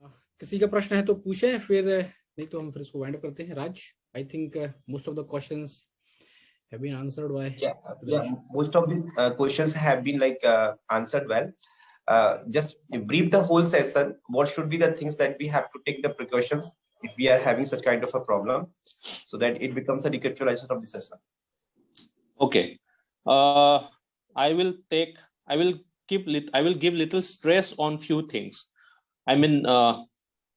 किसी का प्रश्न है तो पूछें, फिर नहीं तो हम फिर इसको वाइंड अप करते हैं। Raj, I think most of the questions have been answered by Yeah, most of the questions have been answered well. Just brief the whole session. What should be the things that we have to take the precautions if we are having such kind of a problem, so that it becomes a recapitulation of the session. Okay. I will give little stress on few things. I mean,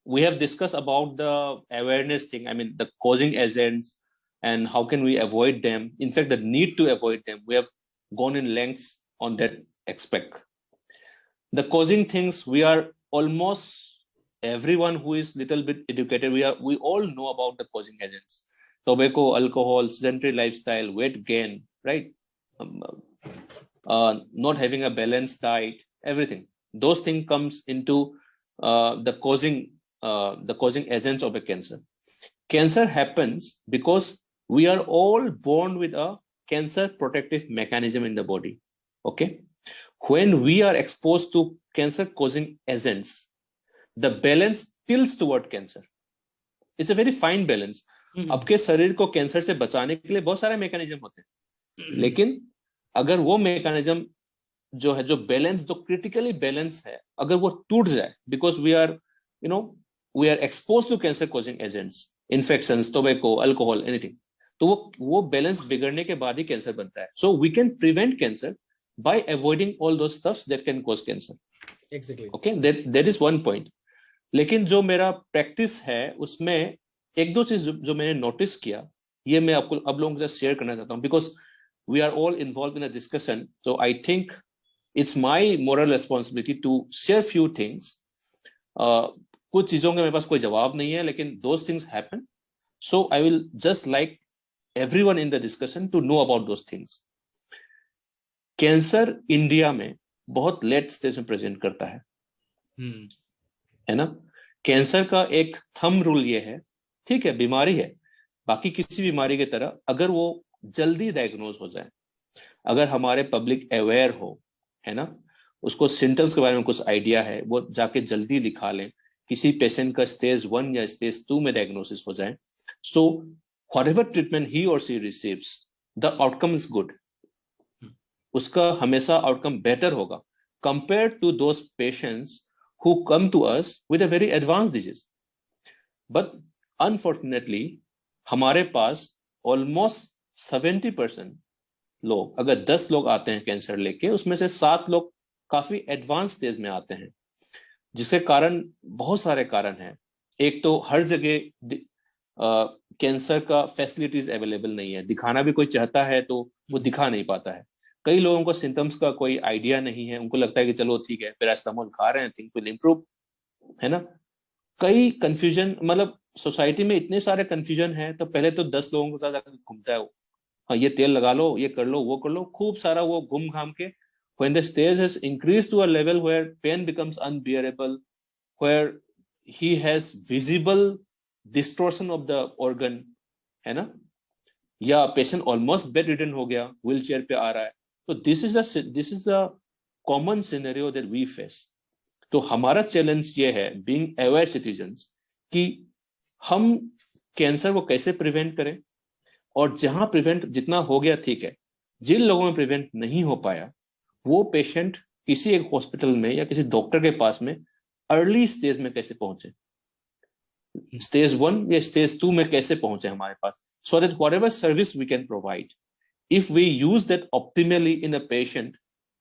we have discussed about the awareness thing. I mean, the causing agents and how can we avoid them. In fact, the need to avoid them. We have gone in lengths on that aspect. The causing things, we are almost everyone who is little bit educated. We all know about the causing agents: tobacco, alcohol, sedentary lifestyle, weight gain, right? Not having a balanced diet, everything. Those things comes into the causing agents of a cancer. Cancer happens because we are all born with a cancer protective mechanism in the body. Okay, when we are exposed to cancer causing agents, the balance tilts toward cancer. It's a very fine balance. आपके शरीर को cancer से बचाने के लिए बहुत सारे mechanism होते हैं, लेकिन अगर वो मैकेनिज्म जो है, जो बैलेंस, जो क्रिटिकली बैलेंस है, अगर वो टूट जाए, because we are expose to cancer causing agents, infections, tobacco, alcohol, anything, तो वो बैलेंस बिगड़ने के बाद ही कैंसर बनता है. So we can prevent cancer by avoiding all those stuffs that can cause cancer. Exactly. Okay, that is one point. लेकिन जो मेरा प्रैक्टिस है उसमें एक दो चीज जो मैंने नोटिस किया, ये मैं आपको अब लोगों के साथ शेयर करना चाहता हूँ, because we are all involve in a discussion. So I think it's my moral responsibility to share few things. कुछ चीजों के मेरे पास कोई जवाब नहीं है, लेकिन those things happen. So I will just like everyone in the discussion to know about those things. Cancer India में बहुत लेट स्टेज में प्रेजेंट करता है, है ना. कैंसर का एक थंब रूल ये है, ठीक है, बीमारी है, बाकी किसी बीमारी की तरह अगर वो जल्दी डायग्नोज हो जाए, अगर हमारे पब्लिक अवेयर हो, है ना, उसको सिम्टम्स के बारे में कुछ आइडिया है, वो जाके जल्दी दिखा लें, किसी पेशेंट का स्टेज 1 या स्टेज 2 में डायग्नोसिस हो जाए, सो व्हाटएवर ट्रीटमेंट ही और she receives, the outcome is good. उसका हमेशा आउटकम बेटर होगा compare to those patients who come to us with a very advanced disease. But unfortunately, हमारे पास almost 70% लोग, अगर 10 लोग आते हैं कैंसर लेके, उसमें से 7 लोग काफी एडवांस स्टेज में आते हैं, जिसके कारण बहुत सारे कारण हैं. एक तो हर जगह कैंसर का फैसिलिटीज अवेलेबल नहीं है, दिखाना भी कोई चाहता है तो वो दिखा नहीं पाता है. कई लोगों को सिम्टम्स का कोई आइडिया नहीं है, उनको लगता है कि चलो ठीक है, पैरासिटामोल खा रहे हैं, थिंग्स विल इंप्रूव, है ना. कई कंफ्यूजन, मतलब सोसाइटी में इतने सारे कंफ्यूजन है, तो पहले तो 10 लोगों के साथ आकर घूमता है वो, हाँ ये तेल लगा लो, ये कर लो, वो कर लो, खूब सारा वो घूम घाम के, when the stage has increased to a level where pain becomes unbearable, where he has visible distortion of the organ, है ना, या पेशेंट ऑलमोस्ट बेड रिडन हो गया, व्हील चेयर पे आ रहा है. तो this is the common scenario that we face. तो हमारा चैलेंज ये है, बीइंग अवेयर सिटीजन्स, कि हम कैंसर को कैसे प्रिवेंट करें, और जहां प्रिवेंट जितना हो गया ठीक है, जिन लोगों में प्रिवेंट नहीं हो पाया, वो पेशेंट किसी एक हॉस्पिटल में या किसी डॉक्टर के पास में अर्ली स्टेज में कैसे पहुंचे, स्टेज 1 या स्टेज 2 में कैसे पहुंचे हमारे पास, so that whatever service we can provide, if we use that optimally in a patient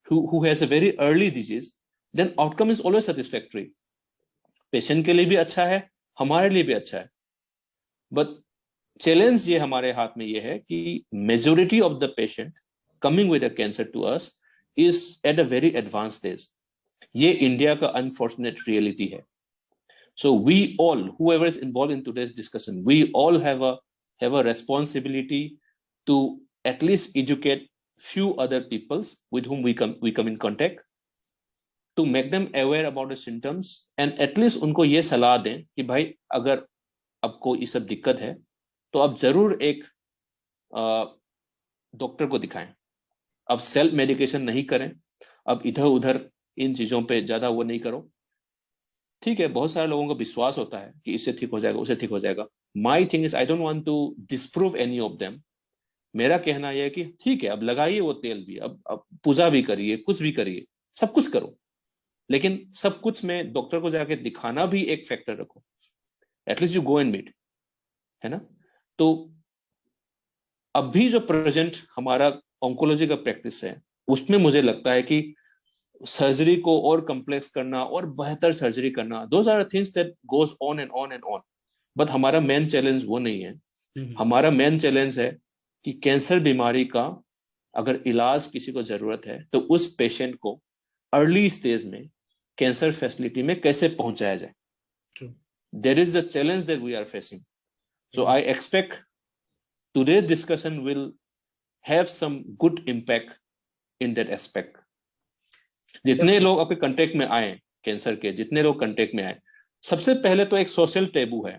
who has a very early disease, then outcome is always satisfactory. Patient के लिए भी अच्छा है, हमारे लिए भी अच्छा है. बट चैलेंज ये हमारे हाथ में ये है कि majority of the patient coming with a cancer to us is at a very advance stage. ये इंडिया का अनफॉर्चुनेट रियलिटी है. So we all, whoever is involved in today's discussion, we all have a responsibility to at least educate few other peoples with whom we come in contact, to make them aware about the symptoms, and at least उनको ये सलाह दें कि भाई अगर आपको ये सब दिक्कत है तो आप जरूर एक डॉक्टर को दिखाएं. अब सेल्फ मेडिकेशन नहीं करें, अब इधर उधर इन चीजों पे ज्यादा वो नहीं करो. ठीक है, बहुत सारे लोगों को विश्वास होता है कि इससे ठीक हो जाएगा, उससे ठीक हो जाएगा। My thing is I don't want to disprove any of them. मेरा कहना यह है कि ठीक है, अब लगाइए वो तेल भी, अब पूजा भी करिए, कुछ भी करिए, सब कुछ करो, लेकिन सब कुछ में डॉक्टर को जाके दिखाना भी एक फैक्टर रखो। At least you go and meet, है ना। तो अभी जो प्रेजेंट हमारा ऑन्कोलॉजी का प्रैक्टिस है, उसमें मुझे लगता है कि सर्जरी को और कम्प्लेक्स करना और बेहतर सर्जरी करना, those are things that goes on and on and on. But हमारा मेन चैलेंज वो नहीं है। हमारा मेन चैलेंज है कि कैंसर बीमारी का अगर इलाज किसी को जरूरत है तो उस पेशेंट को अर्ली स्टेज में कैंसर फैसिलिटी में कैसे पहुंचाया जाए। There is the challenge that we are facing. So I expect today's discussion will have some good impact in that aspect. जितने लोग आपके कांटेक्ट में आए कैंसर के, जितने लोग कांटेक्ट में आए, सबसे पहले तो एक सोशल टेबू है।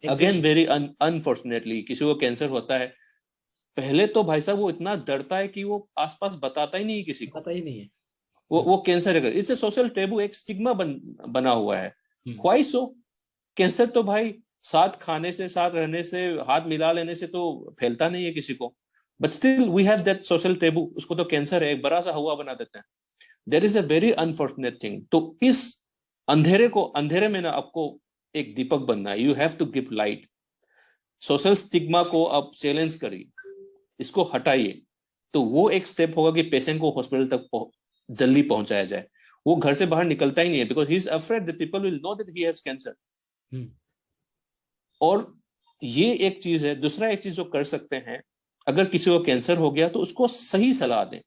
अगेन वेरी अनफॉर्चुनेटली किसी को कैंसर होता है, पहले तो भाई साहब वो इतना डरता है कि वो आसपास बताता ही नहीं, किसी को पता ही नहीं है वो कैंसर है। इट्स ए सोशल टेबू, एक स्टिग्मा बना हुआ है। Why so? कैंसर तो भाई साथ खाने से, साथ रहने से, हाथ मिला लेने से तो फैलता नहीं है किसी को, but still we have that social taboo. उसको तो कैंसर है, एक बड़ा सा हुआ बना देते हैं। There is a very unfortunate thing. तो इस अंधेरे में ना आपको एक दीपक बनना है। You have to give light. Social stigma को आप चैलेंज करिए, इसको हटाइए, तो वो एक स्टेप होगा कि पेशेंट को हॉस्पिटल तक जल्दी पहुंचाया जाए। वो घर से बाहर निकलता ही नहीं है because he is afraid that people will know that he has cancer. और ये एक चीज है। दूसरा एक चीज जो कर सकते हैं, अगर किसी को कैंसर हो गया तो उसको सही सलाह दें।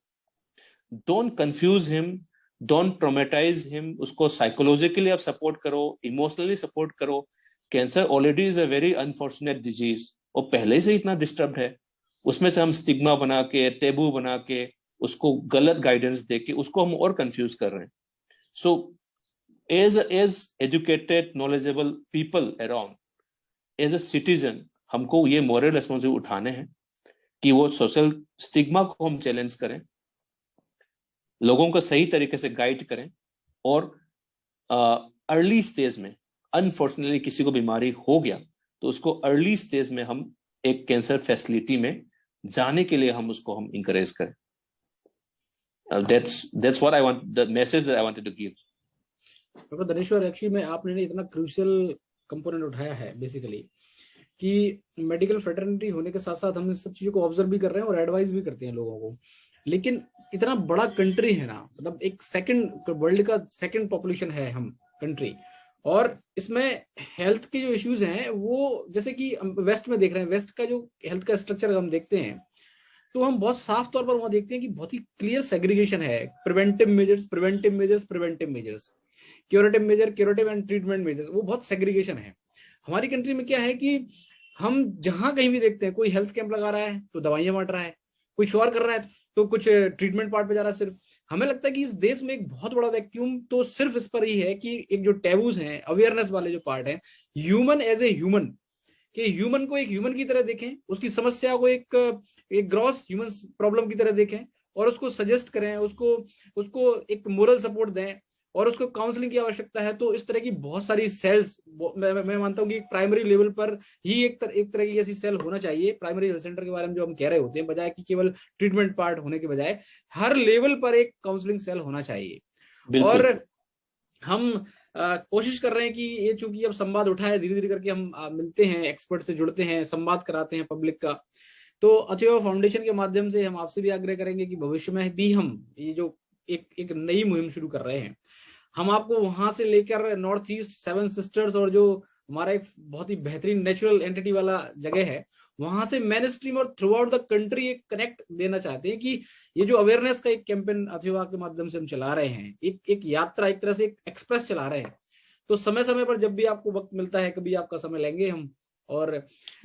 Don't confuse him, don't traumatise him. उसको साइकोलॉजिकली आप सपोर्ट करो, इमोशनली सपोर्ट करो। Cancer already is a very unfortunate disease, और पहले से इतना डिस्टर्ब है, उसमें से हम स्टिग्मा बना के, टेबू बना के, उसको गलत गाइडेंस दे के उसको हम और कंफ्यूज कर रहे हैं। So as educated knowledgeable people around, as a citizen, हमको ये मॉरल रिस्पॉन्सिबिलिटी उठाने हैं कि वो सोशल स्टिग्मा को हम चैलेंज करें, लोगों को सही तरीके से गाइड करें, और अर्ली स्टेज में अनफॉर्चुनेटली किसी को बीमारी हो गया तो उसको अर्ली स्टेज में हम एक कैंसर फैसिलिटी में जाने के लिए हम उसको हम इंकरेज करें। that's what I want, the message that I wanted to give. Doctor Dhaneshwar, actually में आपने इतना क्रूशियल कंपोनेंट उठाया है बेसिकली कि मेडिकल फ्रेटर्निटी होने के साथ साथ हम इस सब चीजों को ऑब्जर्व भी कर रहे हैं और एडवाइस भी करते हैं लोगों को। लेकिन इतना बड़ा कंट्री है ना, मतलब एक सेकंड वर्ल्ड का सेकंड पॉपुलेशन है हम कंट्री, और इसमें हेल्थ के जो इश्यूज हैं वो जैसे कि वेस्ट में देख रहे हैं, वेस्ट का जो हेल्थ का स्ट्रक्चर हम देखते हैं तो हम बहुत साफ तौर पर वहां देखते हैं कि बहुत ही क्लियर सेग्रीगेशन है। Preventive measures, preventive measures, preventive measures, curative measure, curative and treatment measures, वो बहुत सेग्रीगेशन है। हमारी कंट्री में क्या है कि हम जहां कहीं भी देखते हैं, कोई हेल्थ कैंप लगा रहा है तो दवाइयां बांट रहा है, कुछ और कर रहा है तो कुछ ट्रीटमेंट पार्ट पे जा रहा है। सिर्फ हमें लगता है कि इस देश में एक बहुत बड़ा वैक्यूम तो सिर्फ इस पर ही है कि एक जो टैबूज हैं, अवेयरनेस वाले जो पार्ट है, ह्यूमन एज ए ह्यूमन, कि ह्यूमन को एक ह्यूमन की तरह देखें, उसकी समस्या को एक ग्रॉस ह्यूमन प्रॉब्लम की तरह देखें और उसको सजेस्ट करें, उसको एक मोरल सपोर्ट दें और उसको काउंसलिंग की आवश्यकता है। तो इस तरह की बहुत सारी सेल्स, मैं मानता हूँ कि प्राइमरी लेवल पर ही एक तरह की ऐसी सेल होना चाहिए प्राइमरी हेल्थ सेंटर के बारे में जो हम कह रहे होते हैं, बजाय कि केवल ट्रीटमेंट पार्ट होने के बजाय हर लेवल पर एक काउंसलिंग सेल होना चाहिए। और हम कोशिश कर रहे हैं कि ये चूंकि अब संवाद उठा है, धीरे धीरे करके हम मिलते हैं, एक्सपर्ट से जुड़ते हैं, संवाद कराते हैं पब्लिक का। तो अथवा फाउंडेशन के माध्यम से हम आपसे भी आग्रह करेंगे कि भविष्य में भी हम ये जो एक नई मुहिम शुरू कर रहे हैं, हम आपको वहां से लेकर नॉर्थ ईस्ट, सेवन सिस्टर्स और जो हमारा एक बहुत ही बेहतरीन नेचुरल एंटिटी वाला जगह है, वहां से मेन स्ट्रीम और थ्रू आउट द कंट्री एक कनेक्ट देना चाहते हैं कि ये जो अवेयरनेस का एक कैंपेन अथवा के माध्यम से हम चला रहे हैं, एक यात्रा, एक तरह से एक एक्सप्रेस चला रहे हैं। तो समय समय पर जब भी आपको वक्त मिलता है, कभी आपका समय लेंगे हम, और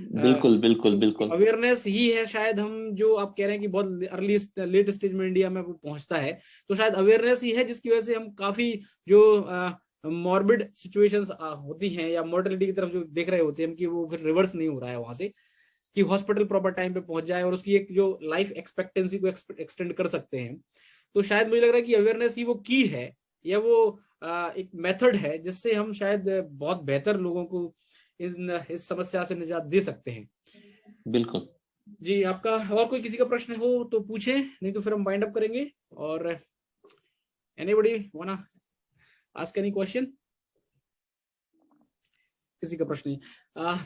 बिल्कुल बिल्कुल बिल्कुल अवेयरनेस ही है शायद हम जो आप कह रहे हैं कि बहुत अर्ली लेट स्टेज में इंडिया में पहुंचता है, तो शायद अवेयरनेस ही है जिसकी वजह से हम काफी जो मॉर्बिड सिचुएशंस होती हैं या मॉर्टेलिटी की तरफ जो देख रहे होते हैं कि वो फिर रिवर्स नहीं हो रहा है वहां से, कि हॉस्पिटल प्रॉपर टाइम पे पहुंच जाए और उसकी एक जो लाइफ एक्सपेक्टेंसी को एक्सटेंड कर सकते हैं। तो शायद मुझे लग रहा है कि अवेयरनेस ही वो की है या वो एक मेथड है जिससे हम शायद बहुत बेहतर लोगों को इस समस्या से निजात दे सकते हैं। बिल्कुल जी, आपका और कोई किसी का प्रश्न हो तो पूछें, नहीं तो फिर हम वाइंड अप करेंगे। और एनीबॉडी वांना आस्क एनी क्वेश्चन? किसी का प्रश्न नहीं।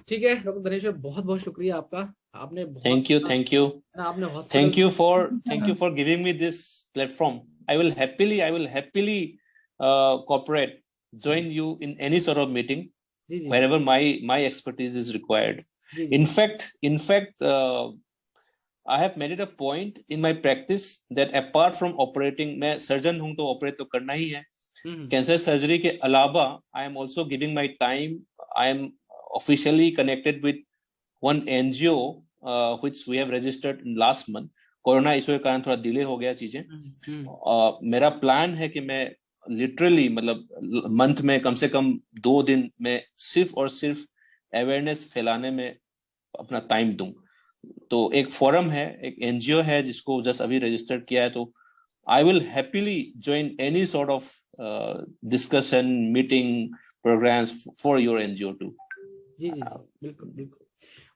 ठीक है डॉक्टर धनेश्वर, बहुत बहुत शुक्रिया आपका। आपने बहुत थैंक यू आपने thank you for giving me this platform. I will happily cooperate, join you in any sort of meeting wherever my expertise is required. In fact I have made it a point in my practice that apart from operating, मैं surgeon हूं तो operate तो करना ही है, cancer surgery के अलावा I am also giving my time. I am officially connected with one NGO which we have registered last month. Corona issue के कारण थोड़ा डिले हो गया चीजें। मेरा प्लान है कि मैं लिटरली मतलब मंथ में कम से कम 2 दिन में सिर्फ और सिर्फ अवेयरनेस फैलाने में अपना टाइम दूं। तो एक फोरम है, एक एनजीओ है जिसको जस्ट अभी रजिस्टर्ड किया है, तो I will happily join any sort of discussion, meeting, programs for your NGO too. जी बिल्कुल बिल्कुल।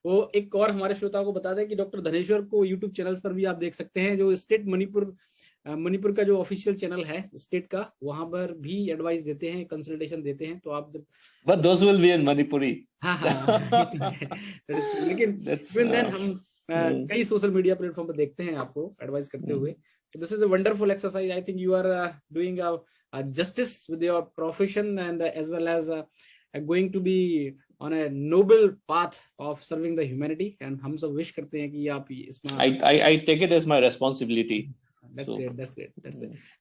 वो एक और हमारे श्रोताओं को बता दें कि डॉक्टर धनेश्वर को यूट्यूब चैनल्स पर भी आप देख सकते हैं। जो स्टेट मणिपुर का जो ऑफिशियल चैनल है स्टेट का, वहां पर भी एडवाइस देते हैं, कंसल्टेशन देते हैं। तो आप But those will be in Manipuri. लेकिन हम कई सोशल मीडिया प्लेटफॉर्म पर देखते हैं आपको एडवाइस करते हुए। This is a wonderful exercise. I think you are doing a justice with your profession, and as well as going to be on a noble path of serving the humanity. And हम सब wish करते हैं कि आप इसमें I take it as my responsibility. That's great.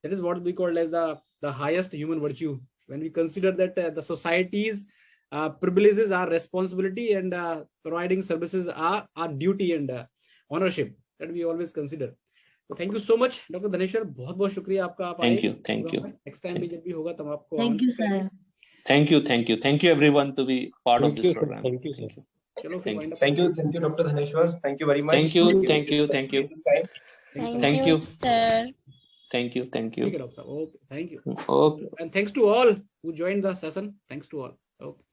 That is what we call as the highest human virtue. When we consider that the society's privileges are responsibility, and providing services are our duty and ownership, that we always consider. So thank you so much, Dr. Dhaneshwar. बहुत बहुत शुक्रिया आपका। आप Thank you. Next time भी जब भी होगा तब आपको। Thank you, sir. Thank you everyone to be part of this program. Thank you. चलो फिर wind up। Thank you, Dr. Dhaneshwar. Thank you very much. Thank you. Thank you, sir. Thank you. Okay, Dr. Okay, thank you. Okay. And thanks to all who joined the session. Thanks to all. Okay.